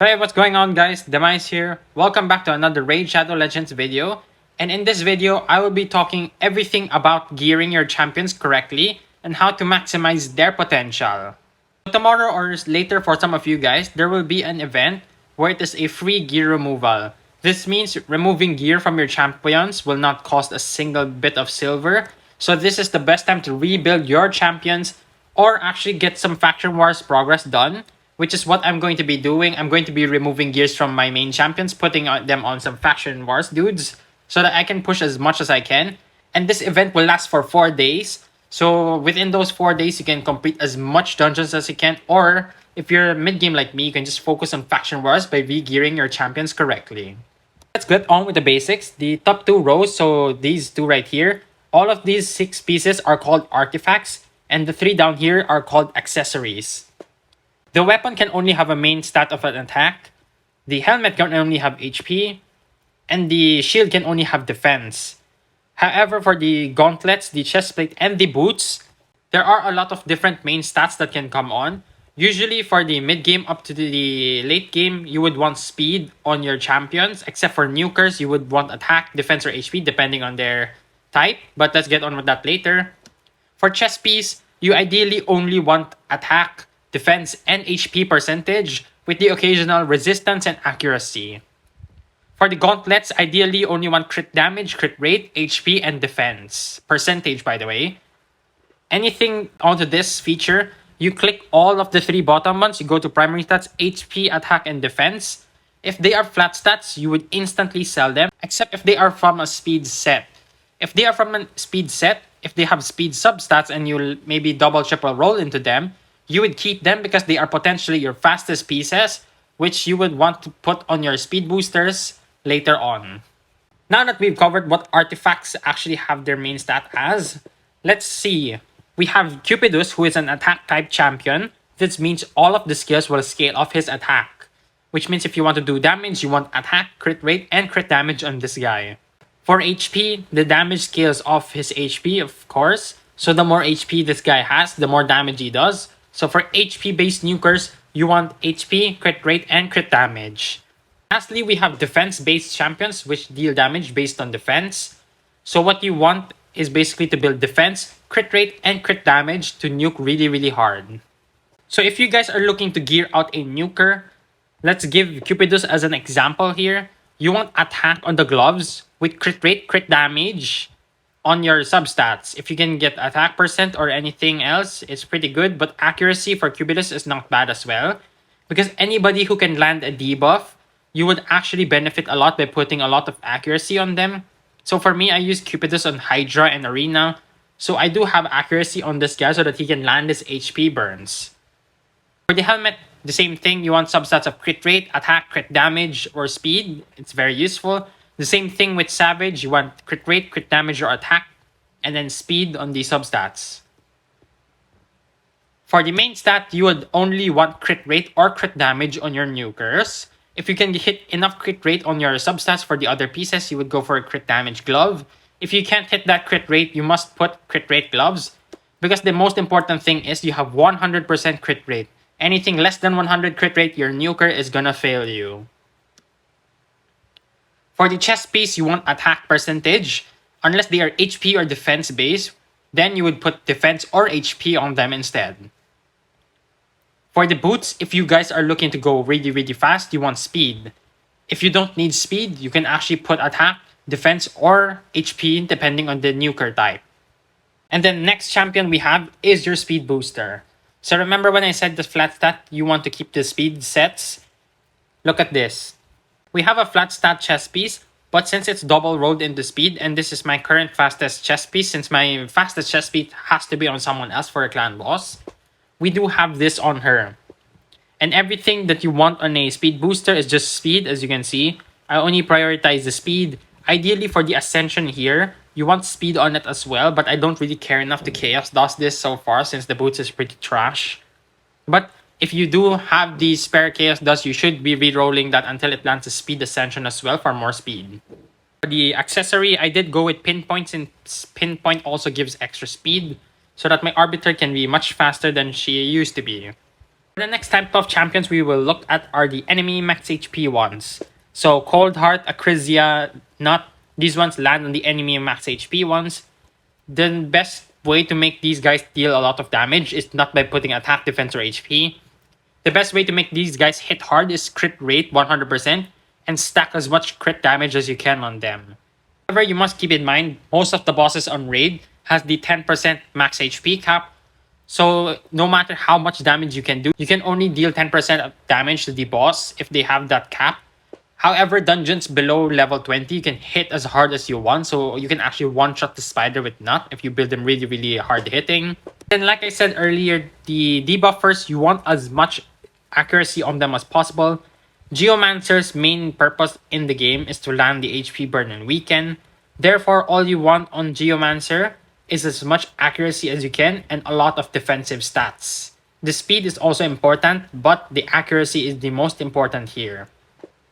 Hey, what's going on guys? Demise here. Welcome back to another Raid Shadow Legends video. And in this video, I will be talking everything about gearing your champions correctly and how to maximize their potential. Tomorrow or later for some of you guys, there will be an event where it is a free gear removal. This means removing gear from your champions will not cost a single bit of silver. So this is the best time to rebuild your champions or actually get some faction wars progress done, which is what I'm going to be doing. I'm going to be removing gears from my main champions, putting them on some faction wars dudes so that I can push as much as I can. And this event will last for 4 days. So within those 4 days, you can complete as much dungeons as you can. Or if you're mid-game like me, you can just focus on faction wars by re-gearing your champions correctly. Let's get on with the basics. The top 2 rows, so these 2 right here, all of these 6 pieces are called artifacts. And the 3 down here are called accessories. The weapon can only have a main stat of an attack. The helmet can only have HP. And the shield can only have defense. However, for the gauntlets, the chestplate, and the boots, there are a lot of different main stats that can come on. Usually for the mid-game up to the late game, you would want speed on your champions. Except for nukers, you would want attack, defense, or HP depending on their type. But let's get on with that later. For chest piece, you ideally only want attack, defense, and HP percentage with the occasional resistance and accuracy. For the gauntlets, ideally only want crit damage, crit rate, HP, and defense. Percentage, by the way. Anything onto this feature, you click all of the 3 bottom ones, you go to primary stats, HP, attack, and defense. If they are flat stats, you would instantly sell them, except if they are from a speed set. If they are from a speed set, if they have speed substats and you'll maybe double triple roll into them, you would keep them because they are potentially your fastest pieces, which you would want to put on your speed boosters later on. Now that we've covered what artifacts actually have their main stat as, let's see. We have Cupidus, who is an attack type champion. This means all of the skills will scale off his attack, which means if you want to do damage, you want attack, crit rate, and crit damage on this guy. For HP, the damage scales off his HP, of course. So the more HP this guy has, the more damage he does. So for HP-based nukers, you want HP, crit rate, and crit damage. Lastly, we have defense-based champions, which deal damage based on defense. So what you want is basically to build defense, crit rate, and crit damage to nuke really hard. So if you guys are looking to gear out a nuker, let's give Cupidus as an example here. You want attack on the gloves with crit rate, crit damage on your substats. If you can get attack percent or anything else, it's pretty good. But accuracy for Cupidus is not bad as well. Because anybody who can land a debuff, you would actually benefit a lot by putting a lot of accuracy on them. So for me, I use Cupidus on Hydra and Arena. So I do have accuracy on this guy so that he can land his HP burns. For the helmet, the same thing. You want substats of crit rate, attack, crit damage, or speed. It's very useful. The same thing with Savage. You want crit rate, crit damage, or attack, and then speed on the substats. For the main stat, you would only want crit rate or crit damage on your nukers. If you can hit enough crit rate on your substats for the other pieces, you would go for a crit damage glove. If you can't hit that crit rate, you must put crit rate gloves. Because the most important thing is you have 100% crit rate. Anything less than 100 crit rate, your nuker is gonna fail you. For the chest piece, you want attack percentage. Unless they are HP or defense based, then you would put defense or HP on them instead. For the boots, if you guys are looking to go really fast, you want speed. If you don't need speed, you can actually put attack, defense, or HP depending on the nuker type. And then next champion we have is your speed booster. So remember when I said the flat stat, you want to keep the speed sets? Look at this. We have a flat stat chest piece, but since it's double rolled into speed, and this is my current fastest chest piece, since my fastest chest piece has to be on someone else for a clan boss, we do have this on her. And everything that you want on a speed booster is just speed, as you can see. I only prioritize the speed. Ideally for the Ascension here, you want speed on it as well, but I don't really care enough to Chaos Dust this so far since the boots is pretty trash. But if you do have the spare Chaos Dust, you should be re-rolling that until it lands a speed Ascension as well for more speed. For the accessory, I did go with Pinpoint since Pinpoint also gives extra speed so that my Arbiter can be much faster than she used to be. The next type of champions we will look at are the enemy max HP ones. So Cold Heart, Acrisia, not these ones land on the enemy max HP ones. The best way to make these guys deal a lot of damage is not by putting attack, defense, or HP. The best way to make these guys hit hard is crit rate 100% and stack as much crit damage as you can on them. However, you must keep in mind, most of the bosses on Raid has the 10% max HP cap. So no matter how much damage you can do, you can only deal 10% of damage to the boss if they have that cap. However, dungeons below level 20, you can hit as hard as you want. So you can actually one-shot the spider with Nut if you build them really, really hard hitting. And like I said earlier, the debuffers, you want as much accuracy on them as possible. Geomancer's main purpose in the game is to land the HP burn and weaken. Therefore, all you want on Geomancer is as much accuracy as you can and a lot of defensive stats. The speed is also important, but the accuracy is the most important here.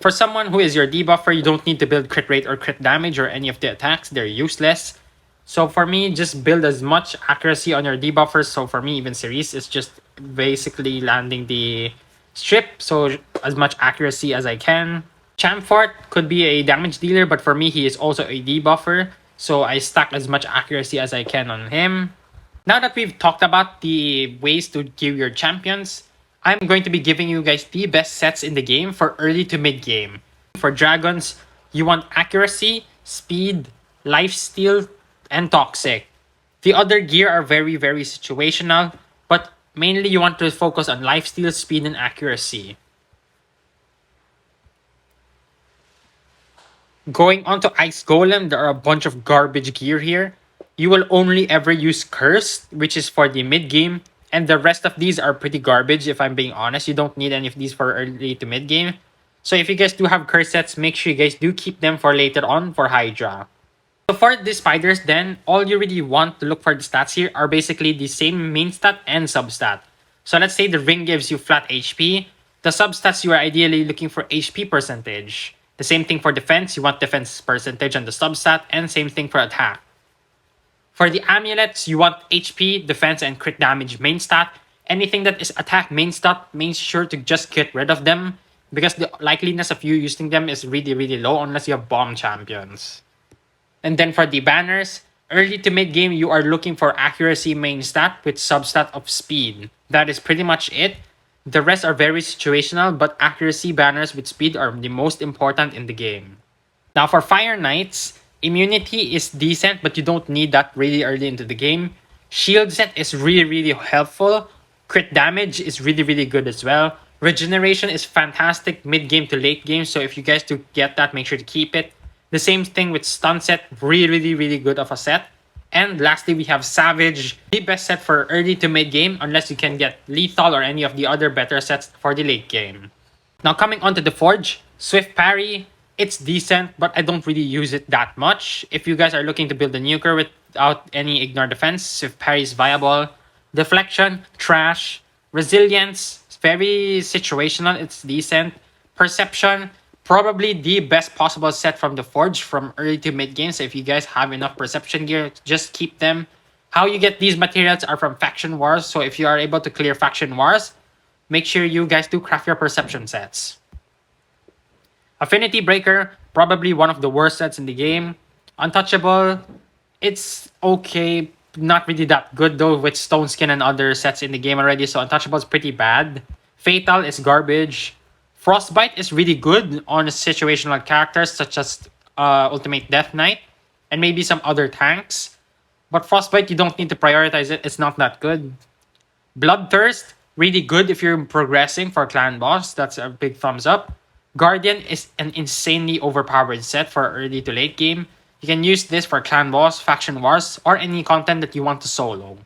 For someone who is your debuffer, you don't need to build crit rate or crit damage or any of the attacks. They're useless. So for me, just build as much accuracy on your debuffers. So for me, even Cerise is just basically landing the strip. So as much accuracy as I can. Chamfort could be a damage dealer, but for me, he is also a debuffer. So I stack as much accuracy as I can on him. Now that we've talked about the ways to gear your champions, I'm going to be giving you guys the best sets in the game for early to mid game. For dragons, you want accuracy, speed, lifesteal, and toxic. The other gear are very, very situational, but mainly you want to focus on lifesteal, speed, and accuracy. Going on to Ice Golem, there are a bunch of garbage gear here. You will only ever use Curse, which is for the mid game. And the rest of these are pretty garbage, if I'm being honest. You don't need any of these for early to mid game. So if you guys do have curse sets, make sure you guys do keep them for later on for Hydra. So for the spiders then, all you really want to look for the stats here are basically the same main stat and substat. So let's say the ring gives you flat HP. The substats you are ideally looking for HP percentage. The same thing for defense, you want defense percentage on the substat, and same thing for attack. For the amulets, you want HP, defense, and crit damage main stat. Anything that is attack main stat, make sure to just get rid of them because the likeliness of you using them is really, really low unless you have bomb champions. And then for the banners, early to mid game, you are looking for accuracy main stat with substat of speed. That is pretty much it. The rest are very situational, but accuracy banners with speed are the most important in the game. Now for Fire Knights, immunity is decent, but you don't need that really early into the game. Shield set is really, really helpful. Crit damage is really, really good as well. Regeneration is fantastic mid-game to late game, so if you guys do get that, make sure to keep it. The same thing with stun set, really, really, really good of a set. And lastly, we have Savage, the best set for early to mid-game, unless you can get Lethal or any of the other better sets for the late game. Now coming on to the Forge, Swift Parry, it's decent, but I don't really use it that much. If you guys are looking to build a nuker without any ignore defense, Swift Parry is viable. Deflection, trash. Resilience, very situational, it's decent. Perception, probably the best possible set from the Forge from early to mid game. So if you guys have enough perception gear, just keep them. How you get these materials are from Faction Wars. So if you are able to clear Faction Wars, make sure you guys do craft your perception sets. Affinity Breaker, probably one of the worst sets in the game. Untouchable, it's okay. Not really that good though with Stone Skin and other sets in the game already. So Untouchable is pretty bad. Fatal is garbage. Frostbite is really good on situational characters such as Ultimate Death Knight and maybe some other tanks. But Frostbite, you don't need to prioritize it. It's not that good. Bloodthirst, really good if you're progressing for Clan Boss. That's a big thumbs up. Guardian is an insanely overpowered set for early to late game. You can use this for Clan Boss, Faction Wars, or any content that you want to solo.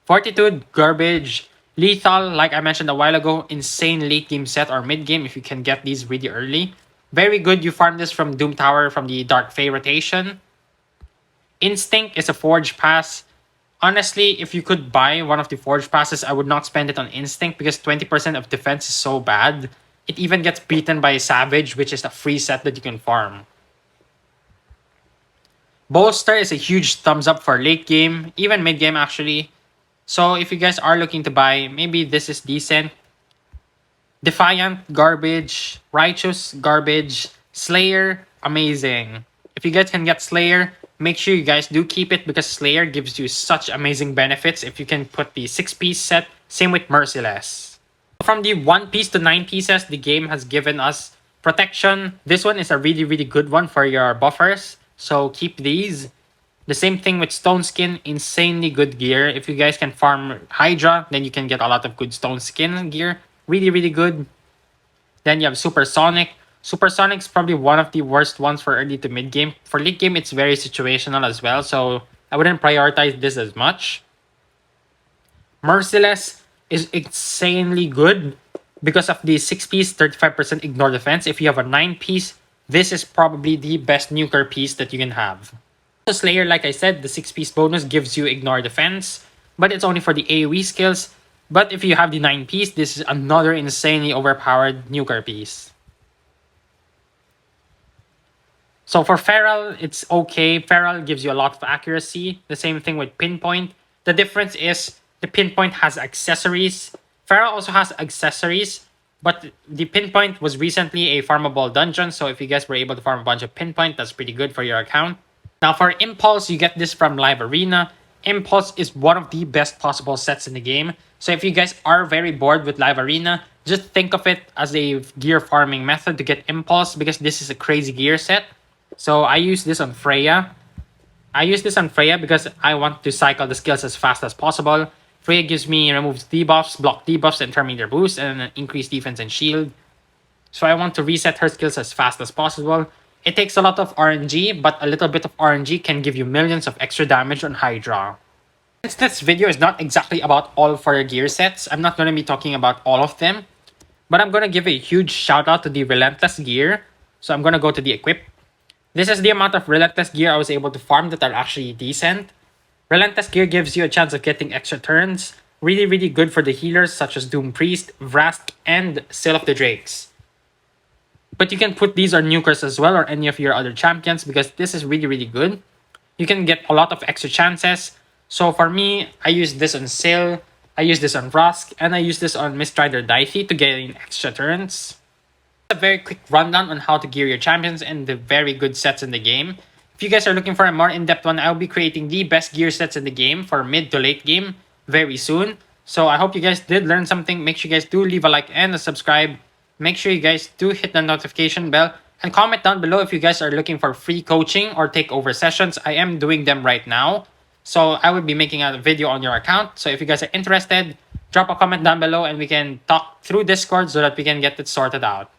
Fortitude, garbage. Lethal, like I mentioned a while ago, insane late game set or mid game if you can get these really early. Very good, you farm this from Doom Tower from the Dark Fae rotation. Instinct is a Forge Pass. Honestly, if you could buy one of the Forge Passes, I would not spend it on Instinct because 20% of defense is so bad. It even gets beaten by Savage, which is a free set that you can farm. Bolster is a huge thumbs up for late game, even mid game actually. So if you guys are looking to buy, maybe this is decent. Defiant, garbage. Righteous, garbage. Slayer, amazing. If you guys can get Slayer, make sure you guys do keep it because Slayer gives you such amazing benefits if you can put the 6-piece set. Same with Merciless. From the 1 piece to 9 pieces, the game has given us protection. This one is a really, really good one for your buffers. So keep these. The same thing with Stone Skin, insanely good gear. If you guys can farm Hydra, then you can get a lot of good Stone Skin gear. Really, really good. Then you have Supersonic. Supersonic's probably one of the worst ones for early to mid game. For late game, it's very situational as well, so I wouldn't prioritize this as much. Merciless is insanely good because of the 6-piece 35% ignore defense. If you have a 9-piece, this is probably the best nuker piece that you can have. The Slayer, like I said, the 6-piece bonus gives you ignore defense, but it's only for the AoE skills. But if you have the 9-piece, this is another insanely overpowered nuker piece. So for Feral, it's okay. Feral gives you a lot of accuracy. The same thing with Pinpoint. The difference is the Pinpoint has accessories. Feral also has accessories, but the Pinpoint was recently a farmable dungeon. So if you guys were able to farm a bunch of Pinpoint, that's pretty good for your account. Now for Impulse, you get this from Live Arena. Impulse is one of the best possible sets in the game. So if you guys are very bored with Live Arena, just think of it as a gear farming method to get Impulse because this is a crazy gear set. So I use this on Freya. I use this on Freya because I want to cycle the skills as fast as possible. Freya gives me removes debuffs, block debuffs, and Terminator boost, and increase defense and shield. So I want to reset her skills as fast as possible. It takes a lot of RNG, but a little bit of RNG can give you millions of extra damage on Hydra. Since this video is not exactly about all 4 gear sets, I'm not going to be talking about all of them. But I'm going to give a huge shout out to the Relentless gear. So I'm going to go to the equip. This is the amount of Relentless gear I was able to farm that are actually decent. Relentless gear gives you a chance of getting extra turns. Really, really good for the healers such as Doom Priest, Vrask, and Seal of the Drakes. But you can put these on nukers as well or any of your other champions because this is really, really good. You can get a lot of extra chances. So for me, I use this on Seal, I use this on Vrask, and I use this on Mistrider Daithi to gain extra turns. A very quick rundown on how to gear your champions and the very good sets in the game. If you guys are looking for a more in-depth one, I'll be creating the best gear sets in the game for mid to late game very soon. So I hope you guys did learn something. Make sure you guys do leave a like and a subscribe. Make sure you guys do hit the notification bell and comment down below if you guys are looking for free coaching or takeover sessions. I am doing them right now. So I will be making a video on your account. So if you guys are interested, drop a comment down below and we can talk through Discord so that we can get it sorted out.